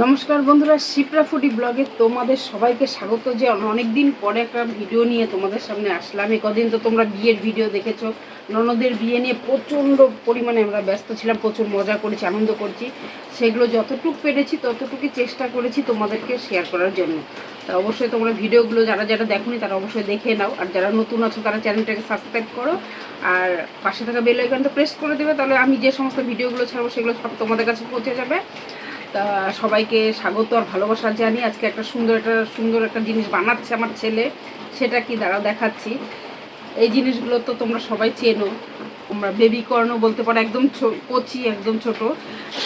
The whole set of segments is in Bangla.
নমস্কার বন্ধুরা, শিপ্রা ফুডি ব্লগে তোমাদের সবাইকে স্বাগত। যে অনেকদিন পরে একটা ভিডিও নিয়ে তোমাদের সামনে আসলাম। কদিন তো তোমরা বিয়ের ভিডিও দেখেছো। ননদের বিয়ে নিয়ে প্রচণ্ড পরিমাণে আমরা ব্যস্ত ছিলাম, প্রচুর মজা করেছি, আনন্দ করছি। সেগুলো যতটুকু পেরেছি ততটুকুই চেষ্টা করেছি তোমাদেরকে শেয়ার করার জন্য। তা অবশ্যই তোমরা ভিডিওগুলো যারা যারা দেখোনি তারা অবশ্যই দেখে নাও, আর যারা নতুন আছো তারা চ্যানেলটাকে সাবস্ক্রাইব করো আর পাশে থাকা বেল আইকনটা প্রেস করে দেবে। তাহলে আমি যে সমস্ত ভিডিওগুলো ছাড়বো সেগুলো সব তোমাদের কাছে পৌঁছে যাবে। তা সবাইকে স্বাগত আর ভালোবাসা জানি। আজকে একটা সুন্দর একটা জিনিস বানাচ্ছে আমার ছেলে, সেটা কি দাঁড়াও দেখাচ্ছি। এই জিনিসগুলো তো তোমরা সবাই চেনো, তোমরা বেবিকর্নও বলতে পারো, একদম কচি একদম ছোট।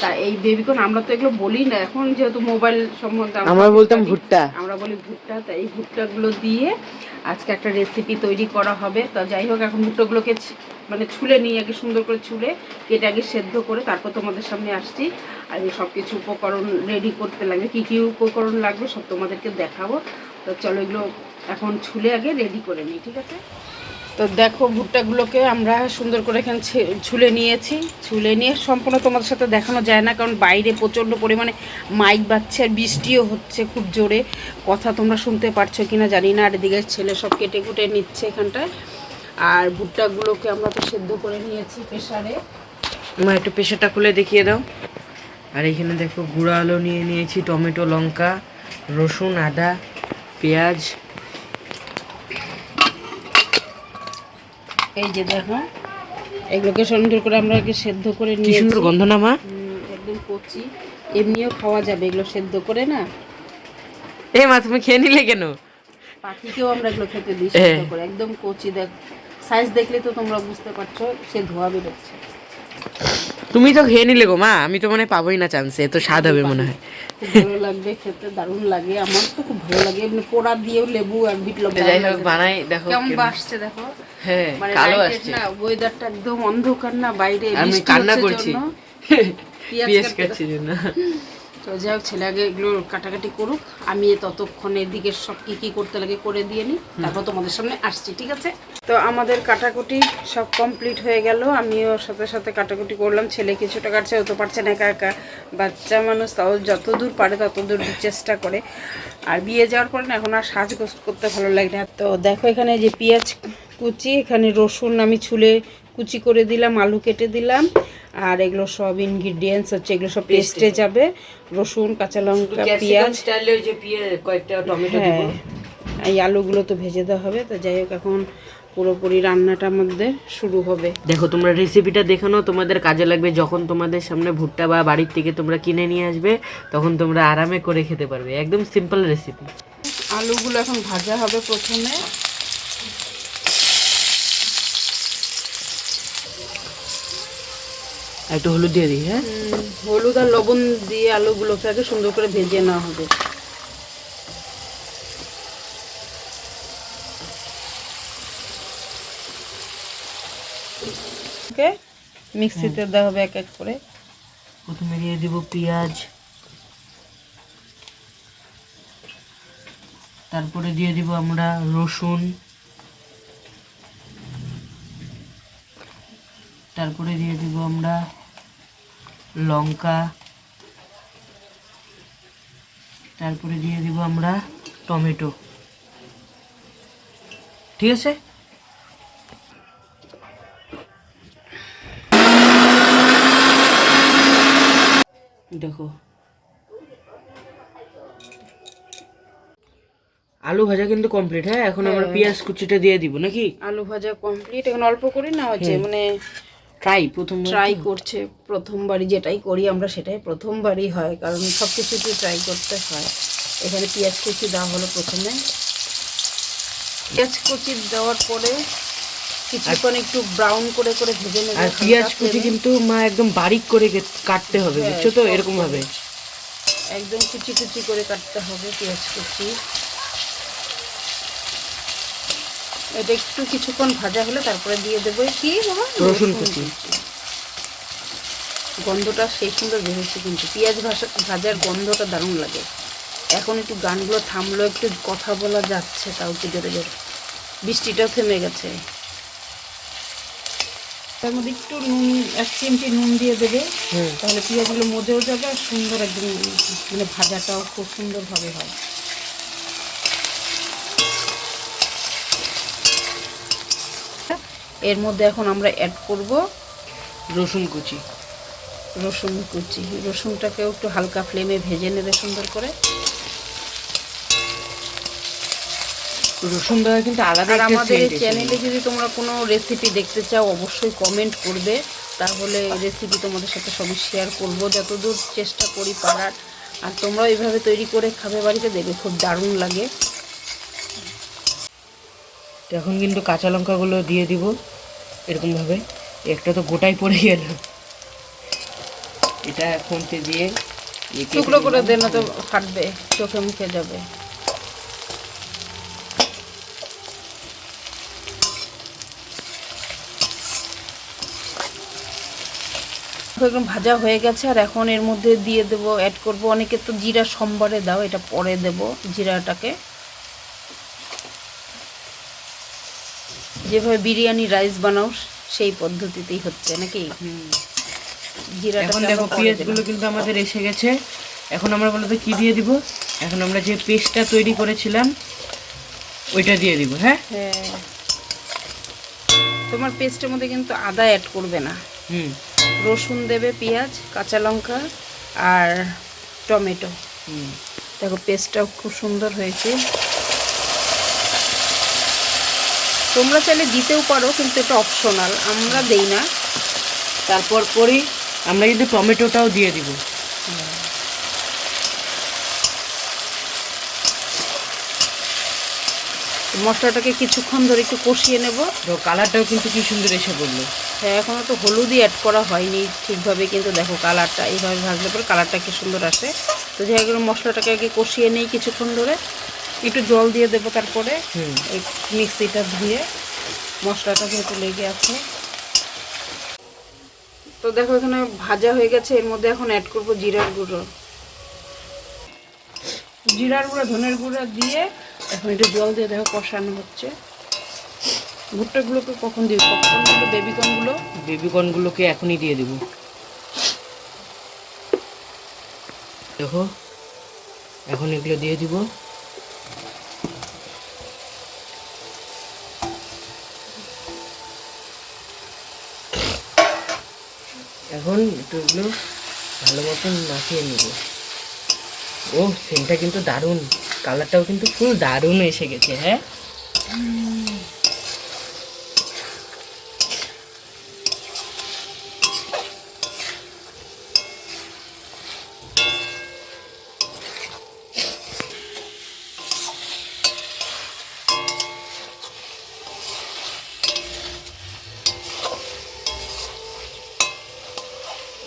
তা এই বেবিকর্ন আমরা তো এগুলো বলি না এখন, যেহেতু মোবাইল সম্বন্ধে আমরা বলতাম ভুট্টা, আমরা বলি ভুট্টা। তা এই ভুট্টাগুলো দিয়ে আজকে একটা রেসিপি তৈরি করা হবে। তা যাই হোক, এখন ভুট্টাগুলোকে মানে ছুলে নিয়ে আগে সুন্দর করে ছুলে কেটে আগে সেদ্ধ করে তারপর তোমাদের সামনে আসছি। আর এই সব কিছু উপকরণ রেডি করতে লাগবে, কী কী উপকরণ লাগবে সব তোমাদেরকে দেখাবো। তো চলো এগুলো এখন ছুলে আগে রেডি করে নিই, ঠিক আছে? তো দেখো, ভুট্টাগুলোকে আমরা সুন্দর করে এখানে ছুলে নিয়েছি। ছুলে নিয়ে সম্পূর্ণ তোমাদের সাথে দেখানো যায় না, কারণ বাইরে প্রচণ্ড পরিমাণে মাইক বাজছে আর বৃষ্টিও হচ্ছে খুব জোরে। কথা তোমরা শুনতে পারছো কিনা জানি না। আর এদিকে ছেলে সব কেটে কুটে নিচ্ছে এখানটায়। আর ভুট্টাগুলোকে আমরা তো সেদ্ধ করে নিয়েছি প্রেসারে। আমার একটু প্রেসারটা খুলে দেখিয়ে দাও। আর এখানে দেখো গুঁড়া আলু নিয়ে নিয়েছি, টমেটো, লঙ্কা, রসুন, আদা, পেঁয়াজ। এই যে দেখো, এগুলোকে সুন্দর করে আমরা সেদ্ধ করে কি নিয়েছি। সুন্দর গন্ধ না মা? একদম কচি, এমনিও খাওয়া যাবে এগুলো সেদ্ধ করে না। এ মা, তুমি খেয়ে নিলে কেন? পাখিকেও আমরা এগুলো খেতে দিই সেদ্ধ করে, একদম কচি। দেখ সাইজ দেখলে তো তোমরা বুঝতে পারছো, সে ধোয়া বেরোচ্ছে। তুমি তো খেয়ে নিলে গো মা, আমি তো মনে পাবোই না চান্সে, এত স্বাদ হবে মনে হয়। খুব ভালো লাগবে খেতে, দারুণ লাগে, আমার তো খুব ভালো লাগে। এমনি পোড়া দিয়েও লেবু আর বিট লবণ যাই হোক বানাই, দেখো কেমন বাসছে দেখো। হ্যাঁ, মানে কালো আসছে না, ওয়েদারটা একদম অন্ধকার না, বাইরে আমি বৃষ্টি কান্না হচ্ছে করছি, জন্য পেঁয়াজ কাটছি জন্য। তো যাই হোক, ছেলে আগে এগুলো কাটাকাটি করুক, আমি ততক্ষণ এদিকে সব কী কী করতে লাগে করে দিয়ে নিই, তারপর তোমাদের সামনে আসছি, ঠিক আছে? তো আমাদের কাটাকুটি সব কমপ্লিট হয়ে গেল, আমিও সাথে সাথে কাটাকুটি করলাম। ছেলে কিছুটা কাটছে, ও তো পারছে না একা একা, বাচ্চা মানুষ, তাও যতদূর পারে ততদূর চেষ্টা করে। আর বিয়ে যাওয়ার পরে না এখন আর সাজগোজ করতে ভালো লাগে না। তো দেখো এখানে যে পেঁয়াজ কুচি, এখানে রসুন আমি ছুলে কুচি করে দিলাম, আলু কেটে দিলাম, আর এগুলো সব ইনগ্রিডিয়েন্টস হচ্ছে, এগুলো সব পেস্টে যাবে। রসুন, কাঁচা লঙ্কা, পেঁয়াজ, হ্যাঁ, এই আলুগুলো তো ভেজে দেওয়া হবে। তো যাই হোক, এখন পুরোপুরি রান্নাটার মধ্যে শুরু হবে। দেখো তোমরা রেসিপিটা দেখে নাও, তোমাদের কাজে লাগবে। যখন তোমাদের সামনে ভুট্টা বা বাড়ির থেকে তোমরা কিনে নিয়ে আসবে, তখন তোমরা আরামে করে খেতে পারবে। একদম সিম্পল রেসিপি। আলুগুলো এখন ভাজা হবে প্রথমে। একটু হলুদ দিয়ে দিই, হ্যাঁ, হলুদ আর লবণ দিয়ে আলুগুলোকে আগে সুন্দর করে ভেজে নেওয়া হবে। মিক্সিতে দেওয়া হবে এক এক করে। প্রথমে দিয়ে দিব পেঁয়াজ, তারপরে দিয়ে দিব আমরা রসুন, তারপরে দিয়ে দিব আমরা লঙ্কা, তারপরে দিয়ে দিব আমরা টমেটো, ঠিক আছে? দেখো আলু ভাজা কিন্তু কমপ্লিট। হ্যাঁ, এখন আমরা পেঁয়াজ কুচিটা দিয়ে দিব নাকি? আলু ভাজা কমপ্লিট, এখন অল্প করে না হচ্ছে, মানে ট্রাই করছে প্রথমবারই। যেটাই করি আমরা সেটাই প্রথমবারই হয়, কারণ সব কিছুতে ট্রাই করতে হয়। এখানে পেঁয়াজ কুচি দেওয়া হলো প্রথমে। পেঁয়াজ কুচি দেওয়ার পরে কিছুক্ষণ একটু ব্রাউন করে করে ভেজে নেব। আর পেঁয়াজ কুচি কিন্তু মা একদম বারিক করে কাটতে হবে, বুঝছো তো? এরকম ভাবে একদম কুচি কুচি করে কাটতে হবে পেঁয়াজ কুচি। এটা একটু কিছুক্ষণ ভাজা হলে তারপরে দিয়ে দেবো কি বাবা, রসুন কুচি। গন্ধটা সেই সুন্দর বেরোচ্ছে, কিন্তু পেঁয়াজ ভাজার গন্ধটা দারুণ লাগে। এখন একটু গানগুলো থামলো, একটু কথা বলা যাচ্ছে, তাও একটু জোরে জোরে। বৃষ্টিটাও থেমে গেছে। তার মধ্যে একটু নুন, 1 চিমটি নুন দিয়ে দেবে, হুম। তাহলে পেঁয়াজগুলো মজেও যাবে আর সুন্দর একদম মানে ভাজাটাও খুব সুন্দরভাবে হয়। এর মধ্যে এখন আমরা অ্যাড করব রসুন কুচি। রসুন কুচি। রসুনটাকেও একটু হালকা ফ্লেমে ভেজে নেবে সুন্দর করে। রসুন দেওয়া কিন্তু আলাদা আর একটা আমাদের এই scent এসে চ্যানেলে যায়। যদি তোমরা কোনো রেসিপি দেখতে চাও অবশ্যই কমেন্ট করবে, তাহলে রেসিপি তোমাদের সাথে সবই শেয়ার করব যতদূর চেষ্টা করি পারার। আর তোমরাও এইভাবে তৈরি করে খাবে বাড়িতে, দেখবে খুব দারুণ লাগে। তো এখন কিন্তু কাঁচা লঙ্কাগুলো দিয়ে দিব এরকমভাবে। একটা তো গোটাই পড়ে গেল, এটা খুন্তি দিয়ে টুকরো করে দেন, না তো ফাটবে, চোখে মুখে যাবে। একদম ভাজা হয়ে গেছে। আর এখন এর মধ্যে দিয়ে দেব, অ্যাড করব, অনেকে তো জিরা সম্বারে দাও, এটা পরে দেব জিরাটাকে। যেভাবে বিরিয়ানি রাইস বানাও সেই পদ্ধতিতেই হচ্ছে নাকি? জিরাটা এখন দেখো পেঁয়াজগুলো কিন্তু আমাদের এসে গেছে। এখন আমরা বলতে কি দিয়ে দিব, এখন আমরা যে পেস্টটা তৈরি করেছিলাম ওইটা দিয়ে দিব। হ্যাঁ, হ্যাঁ, তোমার পেস্টের মধ্যে কিন্তু আদা অ্যাড করবে না, হুম রসুন দেবে, পেঁয়াজ, কাঁচা লঙ্কা আর টমেটো। হুম। দেখো পেস্টটাও খুব সুন্দর হয়েছে। তোমরা চাইলে দিতেও পারো, কিন্তু এটা অপশনাল, আমরা দেই না। তারপর পরেই আমরা কিন্তু টমেটোটাও দিয়ে দিব। মশলাটাকে কিছুক্ষণ ধরে একটু কষিয়ে নেব। তো কালারটাও কিন্তু কি সুন্দর এসে পড়লো। হ্যাঁ, এখনও তো হলুদই অ্যাড করা হয়নি ঠিকভাবে, কিন্তু দেখো কালারটা এইভাবে ভাজলে পরে কালারটা কি সুন্দর আসে। তো যাই হোক, মশলাটাকে আগে কষিয়ে নেই কিছুক্ষণ ধরে, একটু জল দিয়ে দেবো তারপরে। এই মিক্সিটা ধুয়ে মশলাটা যেহেতু লেগে আছে। তো দেখো এখানে ভাজা হয়ে গেছে। এর মধ্যে এখন অ্যাড করব জিরার গুঁড়ো। জিরার গুঁড়ো, ধনের গুঁড়ো দিয়ে এখন একটু জল দিয়ে দেখো কষানো হচ্ছে। ভুট্টাগুলোকে কখন দিই, পপকর্নগুলো, বেবিকর্নগুলো? বেবিকর্নগুলোকে এখনই দিয়ে দেব। দেখো এখন এগুলো দিয়ে দিব। এখন একটু এগুলো ভালো মতন মাখিয়ে নিব। ও সেন্টটা কিন্তু দারুণ, কালারটাও কিন্তু ফুল দারুণ এসে গেছে। হ্যাঁ,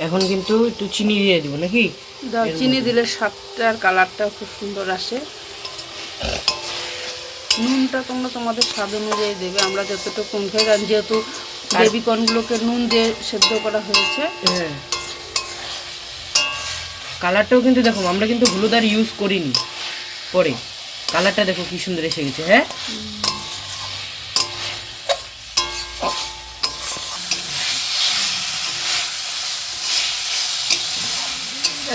এখন কিন্তু একটু চিনি দিয়ে দিব নাকি? দাও, চিনি দিলে স্বাদটার কালারটাও খুব সুন্দর আসে। নুনটা তোমরা তোমাদের স্বাদ অনুযায়ী দেবে, আমরা যতটুকু মুখে, কারণ যেহেতু বেবিকর্নগুলোকে নুন দিয়ে সেদ্ধ করা হয়েছে। হ্যাঁ, কালারটাও কিন্তু দেখো আমরা কিন্তু হলুদ আর ইউজ করিনি, পরে কালারটা দেখো কি সুন্দর এসে গেছে। হ্যাঁ,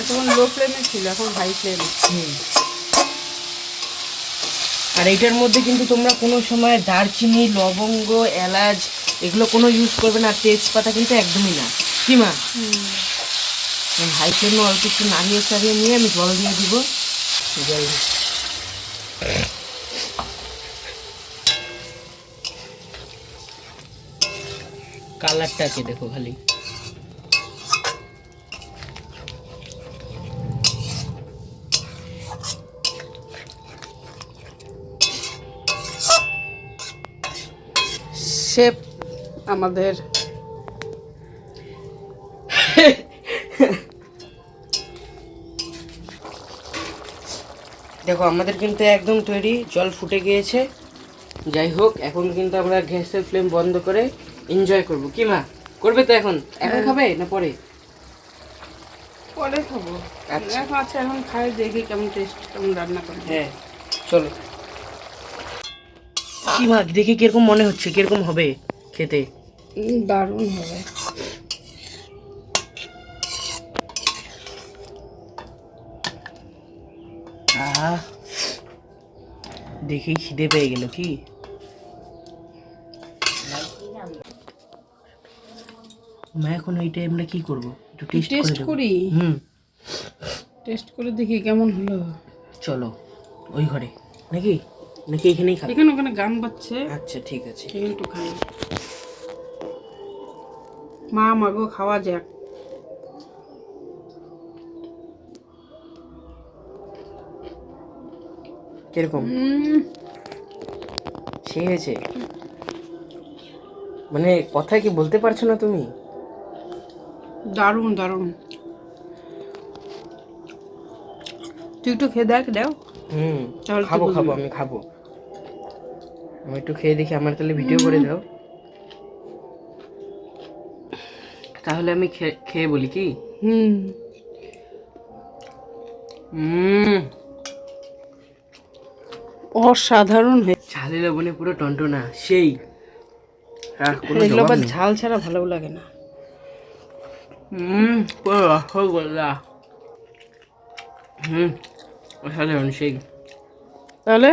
তখন লো ফ্লেমে ছিল, এখন হাই ফ্লেমে। আর এইটার মধ্যে কিন্তু তোমরা কোনো সময় দারচিনি, লবঙ্গ, এলাচ এগুলো কোনো ইউজ করবে না, আর তেজপাতা কিন্তু একদমই না। কি মা? হাই ফ্লেমে অল্প একটু নাড়িয়ে চাড়িয়ে নিয়ে আমি জল দিয়ে দিব। জল কালারটাকে দেখো খালি। শেফ আমাদের দেখো আমাদের কিন্তু একদম তৈরি, জল ফুটে গিয়েছে। যাই হোক, এখন কিন্তু আমরা গ্যাসের ফ্লেম বন্ধ করে এনজয় করব। কি মা করবে তো? এখন এখন খাবে না পরে? পরে খাবো। আচ্ছা। আচ্ছা, এখন খাই, দেখি কেমন টেস্ট, কেমন রান্না করবো। হ্যাঁ চলো। কি মা দেখি কিরকম মনে হচ্ছে, কিরকম হবে খেতে? দারুণ হবে। আহ, দেখেই খিদে পেয়ে গেল কি। মা এখন এইটা আমরা কি করব? একটু টেস্ট করে টেস্ট দেব। করি, টেস্ট করে দেখি কেমন হলো। চলো ওই ঘরে নাকি নাকি এখানেই খাবে? এখানে ওখানে গান বাজছে, আচ্ছা ঠিক আছে। একটু খাই। মা মাগো খাওয়া যাক। কিরকম সেই হয়েছে? মানে কথা কি বলতে পারছো না তুমি? দারুণ দারুণ। তুই একটু খেয়ে দেখ, দাও। তাহলে তুই খাবো বুঝবি। খাবো, আমি খাবো। আমি একটু খেয়ে দেখি, আমার তাহলে ভিডিও করে দাও। তাহলে আমি খেয়ে বলি কি। অসাধারণ হয়েছে। ঝালে লবণে পুরো টনটনা সেই। কোনো এগুলো জবাব আবার নেই। ঝাল ছাড়া ভালো লাগে না। পুরো রসগোল্লা। অসাধারণ সেই। তাহলে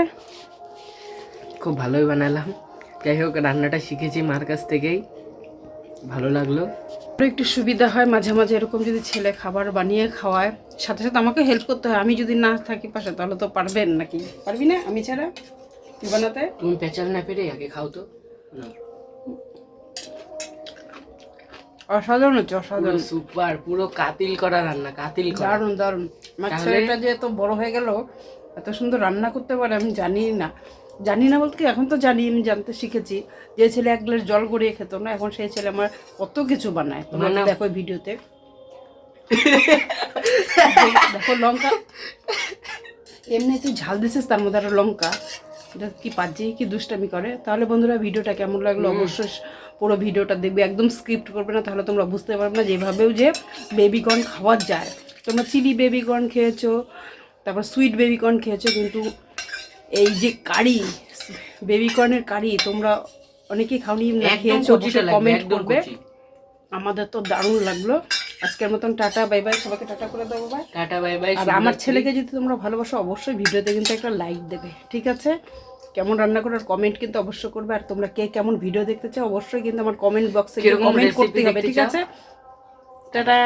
খুব ভালোই বানালাম। যাই হোক, রান্নাটা শিখেছি মার কাছ থেকেই, ভালো লাগলো। আরও একটু সুবিধা হয় মাঝে মাঝে এরকম যদি ছেলে খাবার বানিয়ে খাওয়ায়, সাথে সাথে আমাকে হেল্প করতে হয়। আমি যদি না থাকি পাশে তাহলে তো পারবেন নাকি? পারবি না আমি ছাড়া তুই বানাতে? তুমি পেঁচাল না পেরে আগে খাও তো। অসাধারণ হচ্ছে, অসাধারণ, সুপার, পুরো কাতিল করা রান্না, কাতিল করা। দারুণ দারুণ। আমার ছেলেটা যে এত বড় হয়ে গেল, এত সুন্দর রান্না করতে পারে আমি জানি না বলতে কি, এখন তো জানি, আমি জানতে শিখেছি। যে ছেলে এক গ্লাস জল গড়িয়ে খেত না, এখন সেই ছেলে আমার কত কিছু বানায়। তোমরা তো দেখো ভিডিওতে। দেখো লঙ্কা, এমনি তুই ঝাল দিছিস, তার মধ্যে আরো লঙ্কা। এটা কি পাজি, কি দুষ্টামি করে। তাহলে বন্ধুরা, ভিডিওটা কেমন লাগলো অবশ্যই পুরো ভিডিওটা দেখবে, একদম স্ক্রিপ্ট করবে না, তাহলে তোমরা বুঝতে পারবে না যেভাবেও যে বেবিকর্ন খাওয়া যায়। তোমরা চিলি বেবিকর্ন খেয়েছো, তারপর সুইট বেবিকর্ন খেয়েছো, কিন্তু এই যে কারি, বেবিকর্নের কারি তোমরা অনেকেই খাওনি, না খেয়েছো, অবশ্যই কমেন্ট করবে। আমাদের তো দারুণ লাগলো। আজকের মতন টাটা বাই বাই, সবাইকে টাটা করে দেবো। Bye, tata bye bye. আর আমার ছেলেকে যদি তোমরা ভালোবাসো অবশ্যই ভিডিওতে কিন্তু একটা লাইক দেবে, ঠিক আছে? কেমন রান্না করার কমেন্ট কিন্তু অবশ্যই করবে। আর তোমরা কে কেমন ভিডিও দেখতে চাও অবশ্যই কিন্তু আমার কমেন্ট বক্সে কমেন্ট করতে হবে, ঠিক আছে? টাটা।